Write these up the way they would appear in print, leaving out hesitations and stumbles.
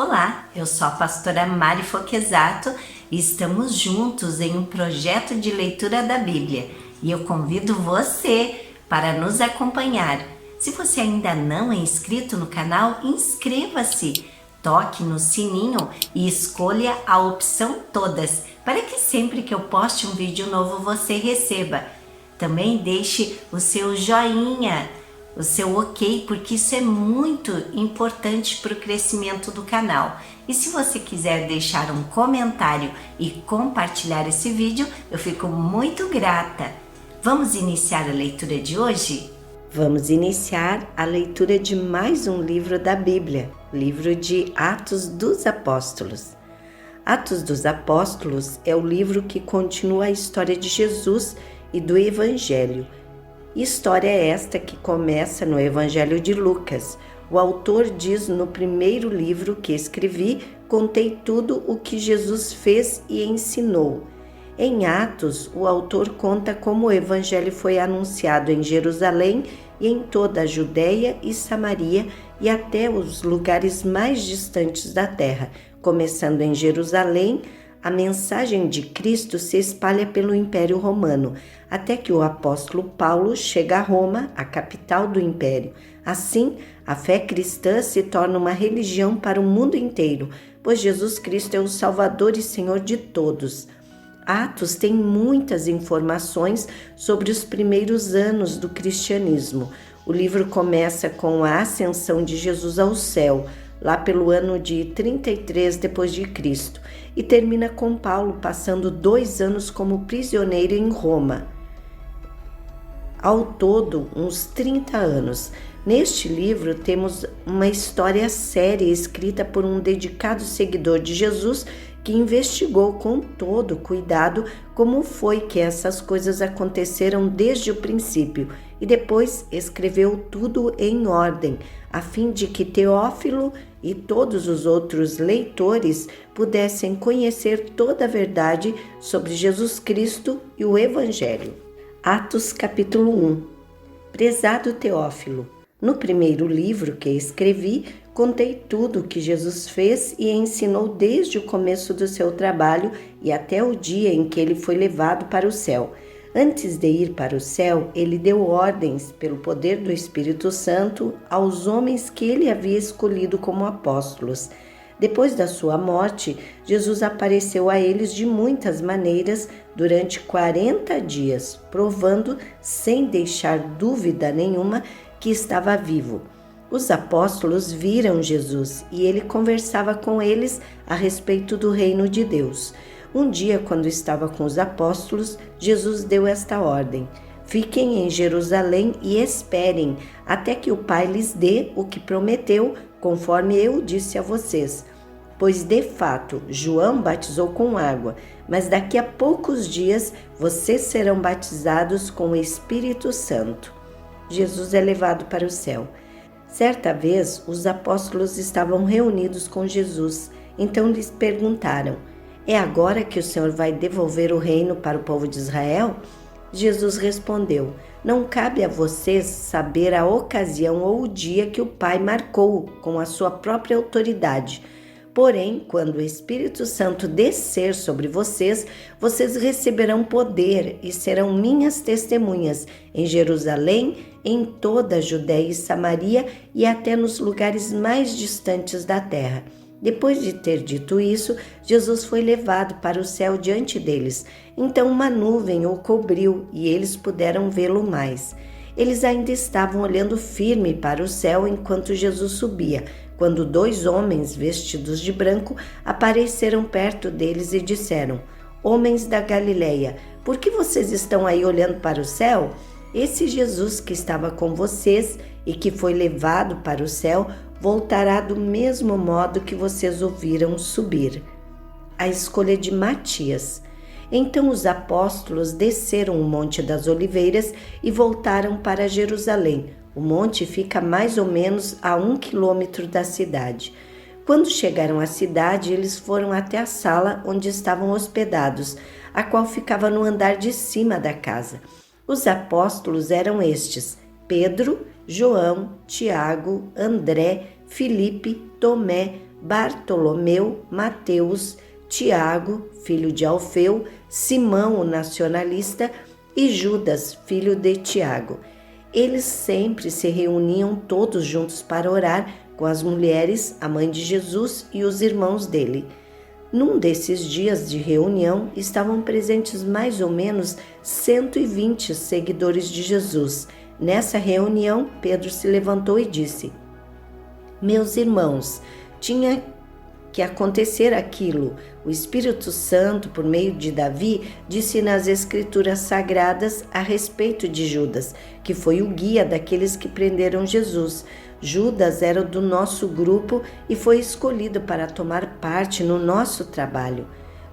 Olá, eu sou a pastora Mari Foquesato e estamos juntos em um projeto de leitura da Bíblia e eu convido você para nos acompanhar. Se você ainda não é inscrito no canal, inscreva-se, toque no sininho e escolha a opção todas para que sempre que eu poste um vídeo novo você receba. Também deixe o seu joinha, o seu ok, porque isso é muito importante para o crescimento do canal. E se você quiser deixar um comentário e compartilhar esse vídeo, eu fico muito grata. Vamos iniciar a leitura de hoje? Vamos iniciar a leitura de mais um livro da Bíblia, livro de Atos dos Apóstolos. Atos dos Apóstolos é o livro que continua a história de Jesus e do Evangelho. História esta que começa no Evangelho de Lucas. O autor diz: no primeiro livro que escrevi, contei tudo o que Jesus fez e ensinou. Em Atos, o autor conta como o Evangelho foi anunciado em Jerusalém e em toda a Judéia e Samaria e até os lugares mais distantes da terra. Começando em Jerusalém, a mensagem de Cristo se espalha pelo Império Romano, até que o apóstolo Paulo chega a Roma, a capital do Império. Assim, a fé cristã se torna uma religião para o mundo inteiro, pois Jesus Cristo é o Salvador e Senhor de todos. Atos tem muitas informações sobre os primeiros anos do cristianismo. O livro começa com a ascensão de Jesus ao céu, lá pelo ano de 33 depois de Cristo, e termina com Paulo passando 2 anos como prisioneiro em Roma. Ao todo, uns 30 anos. Neste livro temos uma história séria escrita por um dedicado seguidor de Jesus que investigou com todo cuidado como foi que essas coisas aconteceram desde o princípio e depois escreveu tudo em ordem, a fim de que Teófilo e todos os outros leitores pudessem conhecer toda a verdade sobre Jesus Cristo e o Evangelho. Atos capítulo 1. Prezado Teófilo, no primeiro livro que escrevi, contei tudo o que Jesus fez e ensinou desde o começo do seu trabalho e até o dia em que ele foi levado para o céu. Antes de ir para o céu, ele deu ordens, pelo poder do Espírito Santo, aos homens que ele havia escolhido como apóstolos. Depois da sua morte, Jesus apareceu a eles de muitas maneiras durante 40 dias, provando, sem deixar dúvida nenhuma, que estava vivo. Os apóstolos viram Jesus e ele conversava com eles a respeito do reino de Deus. Um dia, quando estava com os apóstolos, Jesus deu esta ordem: fiquem em Jerusalém e esperem até que o Pai lhes dê o que prometeu, conforme eu disse a vocês. Pois, de fato, João batizou com água, mas daqui a poucos dias vocês serão batizados com o Espírito Santo. Jesus é levado para o céu. Certa vez, os apóstolos estavam reunidos com Jesus, então lhes perguntaram: é agora que o Senhor vai devolver o reino para o povo de Israel? Jesus respondeu: não cabe a vocês saber a ocasião ou o dia que o Pai marcou com a sua própria autoridade. Porém, quando o Espírito Santo descer sobre vocês, vocês receberão poder e serão minhas testemunhas em Jerusalém, em toda a Judéia e Samaria e até nos lugares mais distantes da terra. Depois de ter dito isso, Jesus foi levado para o céu diante deles. Então uma nuvem o cobriu e eles puderam vê-lo mais. Eles ainda estavam olhando firme para o céu enquanto Jesus subia, quando 2 homens vestidos de branco apareceram perto deles e disseram: homens da Galileia, por que vocês estão aí olhando para o céu? Esse Jesus que estava com vocês e que foi levado para o céu voltará do mesmo modo que vocês o viram subir. A escolha de Matias. Então os apóstolos desceram o Monte das Oliveiras e voltaram para Jerusalém. O monte fica mais ou menos a 1 quilômetro da cidade. Quando chegaram à cidade, eles foram até a sala onde estavam hospedados, a qual ficava no andar de cima da casa. Os apóstolos eram estes: Pedro, João, Tiago, André, Filipe, Tomé, Bartolomeu, Mateus, Tiago, filho de Alfeu, Simão, o nacionalista, e Judas, filho de Tiago. Eles sempre se reuniam todos juntos para orar com as mulheres, a mãe de Jesus e os irmãos dele. Num desses dias de reunião, estavam presentes mais ou menos 120 seguidores de Jesus. Nessa reunião, Pedro se levantou e disse: Meus irmãos, tinha que acontecer aquilo. O Espírito Santo, por meio de Davi, disse nas Escrituras Sagradas a respeito de Judas, que foi o guia daqueles que prenderam Jesus. Judas era do nosso grupo e foi escolhido para tomar parte no nosso trabalho.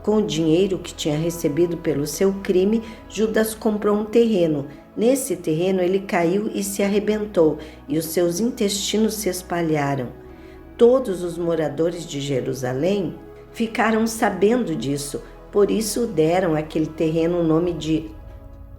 Com o dinheiro que tinha recebido pelo seu crime, Judas comprou um terreno. Nesse terreno ele caiu e se arrebentou, e os seus intestinos se espalharam. Todos os moradores de Jerusalém ficaram sabendo disso, por isso deram àquele terreno o nome de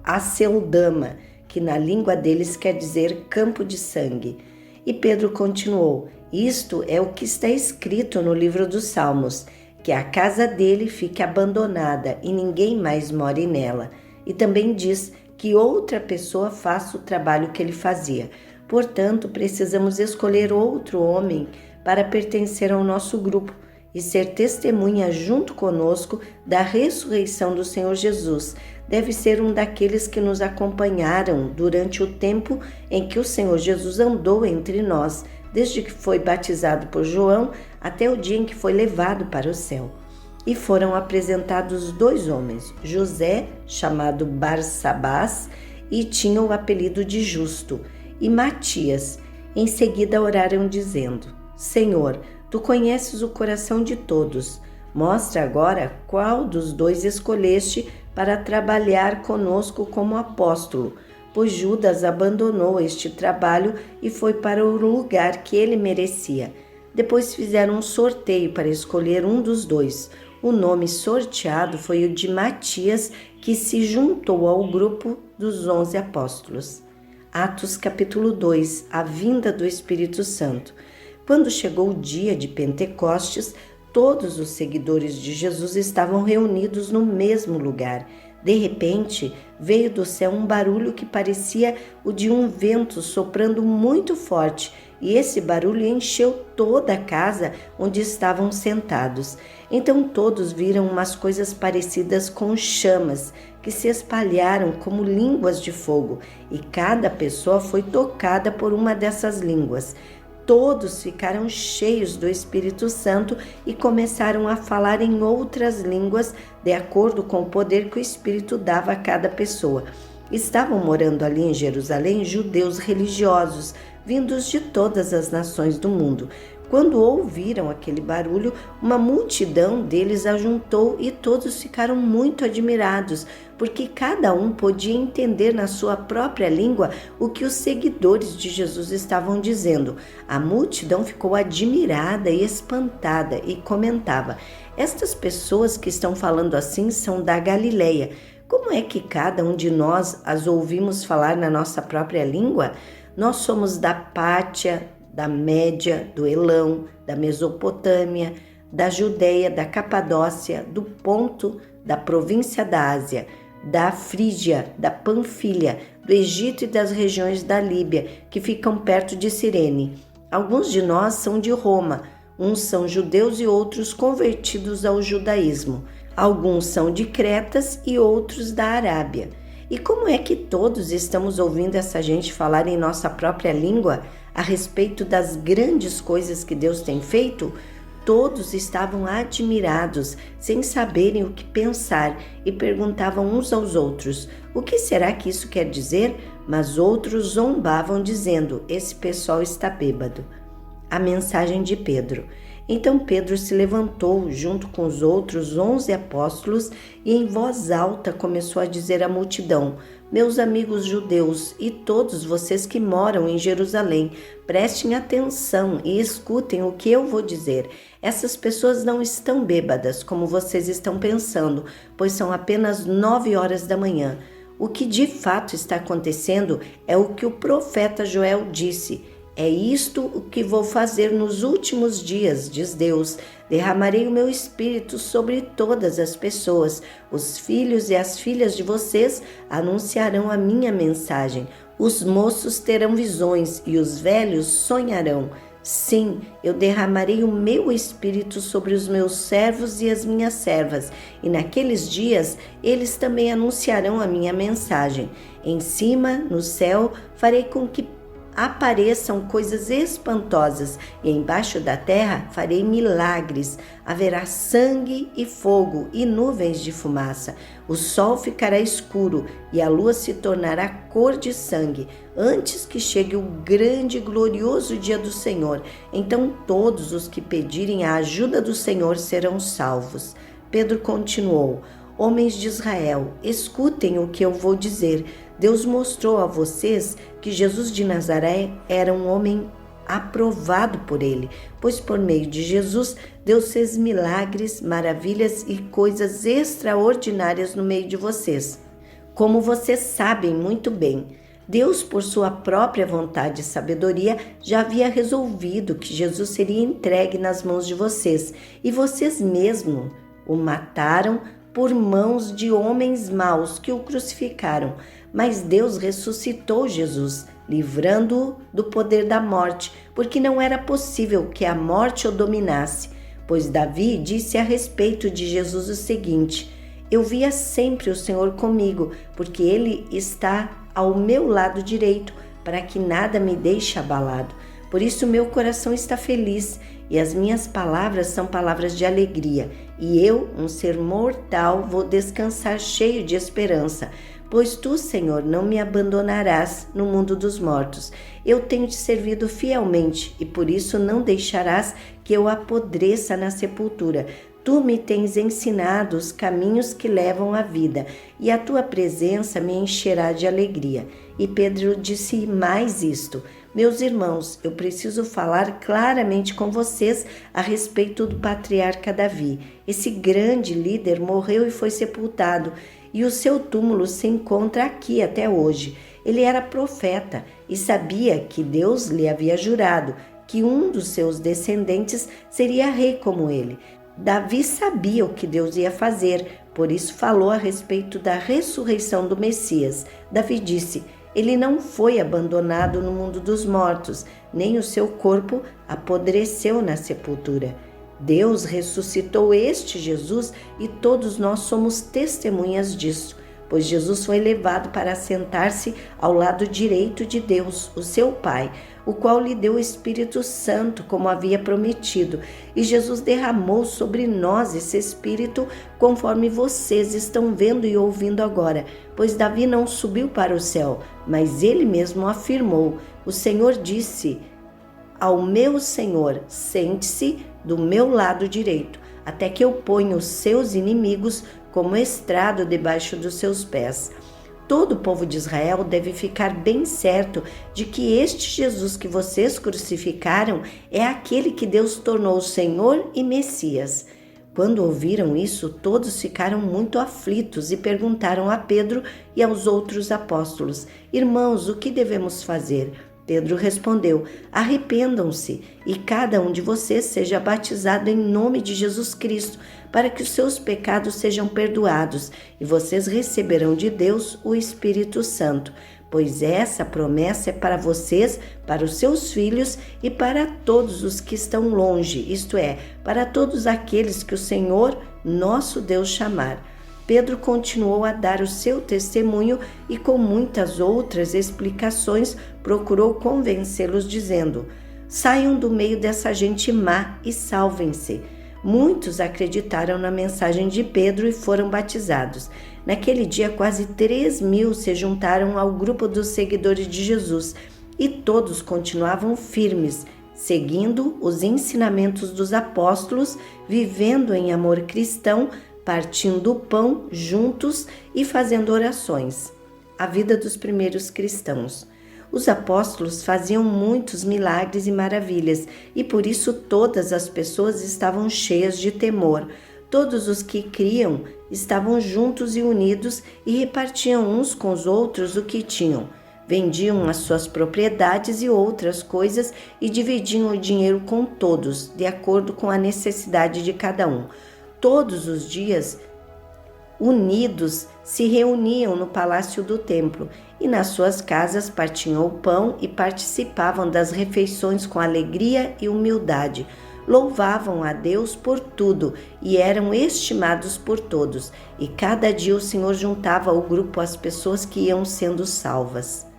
Aceldama, que na língua deles quer dizer campo de sangue. E Pedro continuou: Isto é o que está escrito no livro dos Salmos, que a casa dele fique abandonada e ninguém mais more nela. E também diz que outra pessoa faça o trabalho que ele fazia. Portanto, precisamos escolher outro homem para pertencer ao nosso grupo e ser testemunha junto conosco da ressurreição do Senhor Jesus. Deve ser um daqueles que nos acompanharam durante o tempo em que o Senhor Jesus andou entre nós, desde que foi batizado por João até o dia em que foi levado para o céu. E foram apresentados 2 homens, José, chamado Barsabás, e tinha o apelido de Justo, e Matias. Em seguida oraram dizendo: Senhor, Tu conheces o coração de todos. Mostra agora qual dos 2 escolheste para trabalhar conosco como apóstolo, pois Judas abandonou este trabalho e foi para o lugar que ele merecia. Depois fizeram um sorteio para escolher um dos 2. O nome sorteado foi o de Matias, que se juntou ao grupo dos 11 apóstolos. Atos capítulo 2, a vinda do Espírito Santo. Quando chegou o dia de Pentecostes, todos os seguidores de Jesus estavam reunidos no mesmo lugar. De repente, veio do céu um barulho que parecia o de um vento soprando muito forte, e esse barulho encheu toda a casa onde estavam sentados. Então todos viram umas coisas parecidas com chamas, que se espalharam como línguas de fogo, e cada pessoa foi tocada por uma dessas línguas. Todos ficaram cheios do Espírito Santo e começaram a falar em outras línguas, de acordo com o poder que o Espírito dava a cada pessoa. Estavam morando ali em Jerusalém judeus religiosos, vindos de todas as nações do mundo. Quando ouviram aquele barulho, uma multidão deles ajuntou e todos ficaram muito admirados, porque cada um podia entender na sua própria língua o que os seguidores de Jesus estavam dizendo. A multidão ficou admirada e espantada e comentava: Estas pessoas que estão falando assim são da Galileia. Como é que cada um de nós as ouvimos falar na nossa própria língua? Nós somos da Pátia, da Média, do Elão, da Mesopotâmia, da Judéia, da Capadócia, do Ponto, da província da Ásia, da Frígia, da Panfilha, do Egito e das regiões da Líbia, que ficam perto de Cirene. Alguns de nós são de Roma, uns são judeus e outros convertidos ao judaísmo. Alguns são de Cretas e outros da Arábia. E como é que todos estamos ouvindo essa gente falar em nossa própria língua a respeito das grandes coisas que Deus tem feito? Todos estavam admirados, sem saberem o que pensar, e perguntavam uns aos outros: o que será que isso quer dizer? Mas outros zombavam, dizendo: esse pessoal está bêbado. A mensagem de Pedro. Então Pedro se levantou junto com os outros 11 apóstolos e em voz alta começou a dizer à multidão: Meus amigos judeus e todos vocês que moram em Jerusalém, prestem atenção e escutem o que eu vou dizer. Essas pessoas não estão bêbadas, como vocês estão pensando, pois são apenas 9 horas da manhã. O que de fato está acontecendo é o que o profeta Joel disse: É isto o que vou fazer nos últimos dias, diz Deus. Derramarei o meu espírito sobre todas as pessoas. Os filhos e as filhas de vocês anunciarão a minha mensagem. Os moços terão visões e os velhos sonharão. Sim, eu derramarei o meu espírito sobre os meus servos e as minhas servas, e naqueles dias eles também anunciarão a minha mensagem. Em cima, no céu, farei com que apareçam coisas espantosas, e embaixo da terra farei milagres. Haverá sangue e fogo e nuvens de fumaça. O sol ficará escuro e a lua se tornará cor de sangue, antes que chegue o grande e glorioso dia do Senhor. Então todos os que pedirem a ajuda do Senhor serão salvos. Pedro continuou: Homens de Israel, escutem o que eu vou dizer. Deus mostrou a vocês que Jesus de Nazaré era um homem aprovado por ele, pois por meio de Jesus, Deus fez milagres, maravilhas e coisas extraordinárias no meio de vocês. Como vocês sabem muito bem, Deus, por sua própria vontade e sabedoria, já havia resolvido que Jesus seria entregue nas mãos de vocês, e vocês mesmos o mataram por mãos de homens maus que o crucificaram. Mas Deus ressuscitou Jesus, livrando-o do poder da morte, porque não era possível que a morte o dominasse. Pois Davi disse a respeito de Jesus o seguinte: Eu via sempre o Senhor comigo, porque Ele está ao meu lado direito, para que nada me deixe abalado. Por isso meu coração está feliz, e as minhas palavras são palavras de alegria. E eu, um ser mortal, vou descansar cheio de esperança. Pois tu, Senhor, não me abandonarás no mundo dos mortos. Eu tenho te servido fielmente, e por isso não deixarás que eu apodreça na sepultura. Tu me tens ensinado os caminhos que levam à vida, e a tua presença me encherá de alegria. E Pedro disse mais isto: Meus irmãos, eu preciso falar claramente com vocês a respeito do patriarca Davi. Esse grande líder morreu e foi sepultado, e o seu túmulo se encontra aqui até hoje. Ele era profeta e sabia que Deus lhe havia jurado que um dos seus descendentes seria rei como ele. Davi sabia o que Deus ia fazer, por isso falou a respeito da ressurreição do Messias. Davi disse: Ele não foi abandonado no mundo dos mortos, nem o seu corpo apodreceu na sepultura. Deus ressuscitou este Jesus e todos nós somos testemunhas disso, pois Jesus foi levado para assentar-se ao lado direito de Deus, o seu Pai, o qual lhe deu o Espírito Santo, como havia prometido. E Jesus derramou sobre nós esse Espírito, conforme vocês estão vendo e ouvindo agora, pois Davi não subiu para o céu, mas ele mesmo afirmou: O Senhor disse ao meu Senhor: Sente-se do meu lado direito, até que eu ponha os seus inimigos como estrado debaixo dos seus pés. Todo o povo de Israel deve ficar bem certo de que este Jesus que vocês crucificaram é aquele que Deus tornou Senhor e Messias. Quando ouviram isso, todos ficaram muito aflitos e perguntaram a Pedro e aos outros apóstolos: Irmãos, o que devemos fazer? Pedro respondeu: Arrependam-se e cada um de vocês seja batizado em nome de Jesus Cristo, para que os seus pecados sejam perdoados, e vocês receberão de Deus o Espírito Santo, pois essa promessa é para vocês, para os seus filhos e para todos os que estão longe, isto é, para todos aqueles que o Senhor, nosso Deus, chamar. Pedro continuou a dar o seu testemunho e, com muitas outras explicações, procurou convencê-los, dizendo: Saiam do meio dessa gente má e salvem-se. Muitos acreditaram na mensagem de Pedro e foram batizados. Naquele dia, quase 3.000 se juntaram ao grupo dos seguidores de Jesus, e todos continuavam firmes, seguindo os ensinamentos dos apóstolos, vivendo em amor cristão, partindo o pão juntos e fazendo orações. A vida dos primeiros cristãos. Os apóstolos faziam muitos milagres e maravilhas, e por isso todas as pessoas estavam cheias de temor. Todos os que criam estavam juntos e unidos e repartiam uns com os outros o que tinham. vendiam as suas propriedades e outras coisas e dividiam o dinheiro com todos, de acordo com a necessidade de cada um. Todos os dias, unidos, se reuniam no palácio do templo e nas suas casas partiam o pão e participavam das refeições com alegria e humildade. Louvavam a Deus por tudo e eram estimados por todos. E cada dia o Senhor juntava ao grupo as pessoas que iam sendo salvas.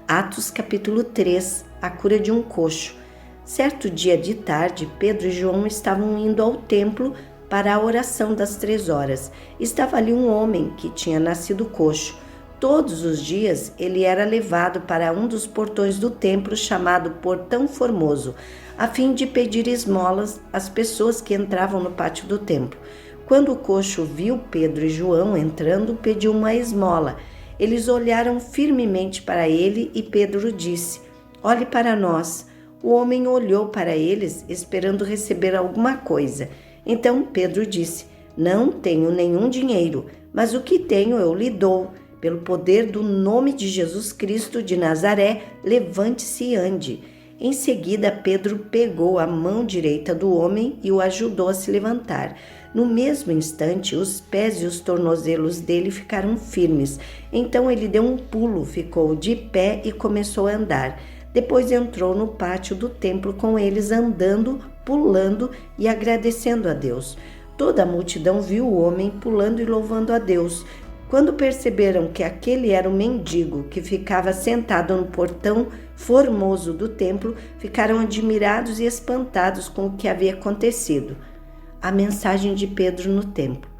Atos capítulo 3, a cura de um coxo. Certo dia de tarde, Pedro e João estavam indo ao templo para a oração das 3 horas. Estava ali um homem que tinha nascido coxo. Todos os dias ele era levado para um dos portões do templo chamado Portão Formoso, a fim de pedir esmolas às pessoas que entravam no pátio do templo. Quando o coxo viu Pedro e João entrando, pediu uma esmola. Eles olharam firmemente para ele e Pedro disse: "Olhe para nós." O homem olhou para eles, esperando receber alguma coisa. Então Pedro disse: "Não tenho nenhum dinheiro, mas o que tenho eu lhe dou. Pelo poder do nome de Jesus Cristo de Nazaré, levante-se e ande." Em seguida, Pedro pegou a mão direita do homem e o ajudou a se levantar. No mesmo instante, os pés e os tornozelos dele ficaram firmes. Então ele deu um pulo, ficou de pé e começou a andar. Depois entrou no pátio do templo com eles, andando, pulando e agradecendo a Deus. Toda a multidão viu o homem pulando e louvando a Deus. Quando perceberam que aquele era o mendigo que ficava sentado no portão formoso do templo, ficaram admirados e espantados com o que havia acontecido. A mensagem de Pedro no templo.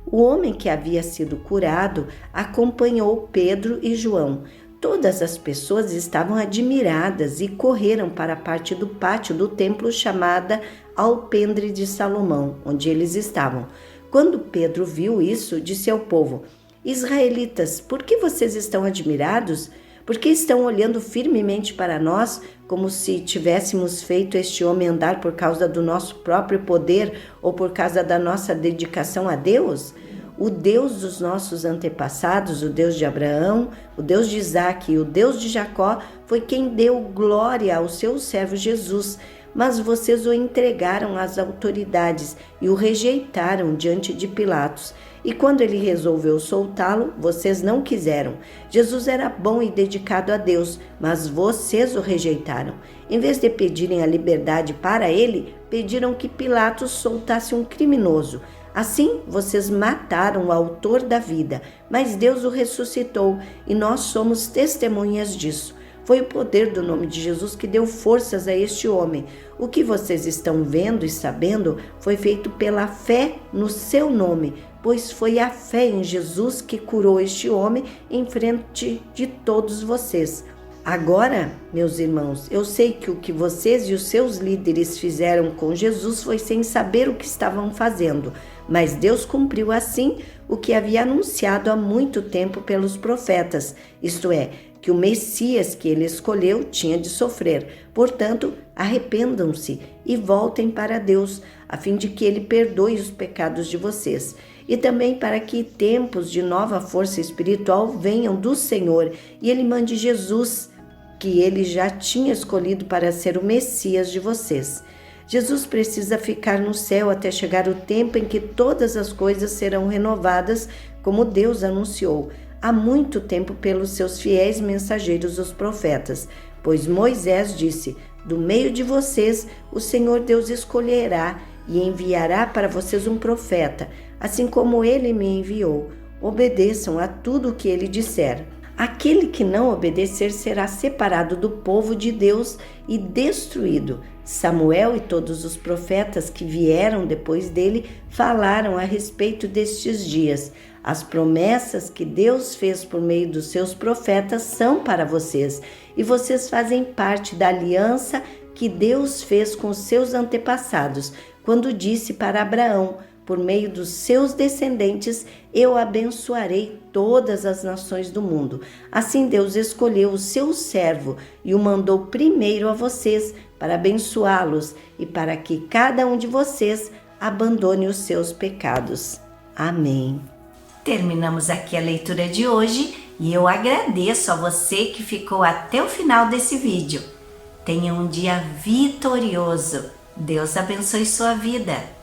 O homem que havia sido curado acompanhou Pedro e João. Todas as pessoas estavam admiradas e correram para a parte do pátio do templo chamada Alpendre de Salomão, onde eles estavam. Quando Pedro viu isso, disse ao povo: "Israelitas, por que vocês estão admirados? Por que estão olhando firmemente para nós, como se tivéssemos feito este homem andar por causa do nosso próprio poder ou por causa da nossa dedicação a Deus? O Deus dos nossos antepassados, o Deus de Abraão, o Deus de Isaque e o Deus de Jacó foi quem deu glória ao seu servo Jesus. Mas vocês o entregaram às autoridades e o rejeitaram diante de Pilatos. E quando ele resolveu soltá-lo, vocês não quiseram. Jesus era bom e dedicado a Deus, mas vocês o rejeitaram. Em vez de pedirem a liberdade para ele, pediram que Pilatos soltasse um criminoso. Assim, vocês mataram o autor da vida, mas Deus o ressuscitou e nós somos testemunhas disso. Foi o poder do nome de Jesus que deu forças a este homem. O que vocês estão vendo e sabendo foi feito pela fé no seu nome, pois foi a fé em Jesus que curou este homem em frente de todos vocês. Agora, meus irmãos, eu sei que o que vocês e os seus líderes fizeram com Jesus foi sem saber o que estavam fazendo, mas Deus cumpriu assim o que havia anunciado há muito tempo pelos profetas, isto é, que o Messias que ele escolheu tinha de sofrer. Portanto, arrependam-se e voltem para Deus, a fim de que ele perdoe os pecados de vocês. E também para que tempos de nova força espiritual venham do Senhor e ele mande Jesus, que ele já tinha escolhido para ser o Messias de vocês. Jesus precisa ficar no céu até chegar o tempo em que todas as coisas serão renovadas, como Deus anunciou há muito tempo pelos seus fiéis mensageiros, os profetas. Pois Moisés disse: "Do meio de vocês, o Senhor Deus escolherá e enviará para vocês um profeta, assim como ele me enviou. Obedeçam a tudo o que ele disser. Aquele que não obedecer será separado do povo de Deus e destruído." Samuel e todos os profetas que vieram depois dele falaram a respeito destes dias. As promessas que Deus fez por meio dos seus profetas são para vocês, e vocês fazem parte da aliança que Deus fez com seus antepassados, quando disse para Abraão: "Por meio dos seus descendentes, eu abençoarei todas as nações do mundo." Assim Deus escolheu o seu servo e o mandou primeiro a vocês para abençoá-los e para que cada um de vocês abandone os seus pecados. Amém. Terminamos aqui a leitura de hoje E eu agradeço a você que ficou até o final desse vídeo. Tenha um dia vitorioso. Deus abençoe sua vida.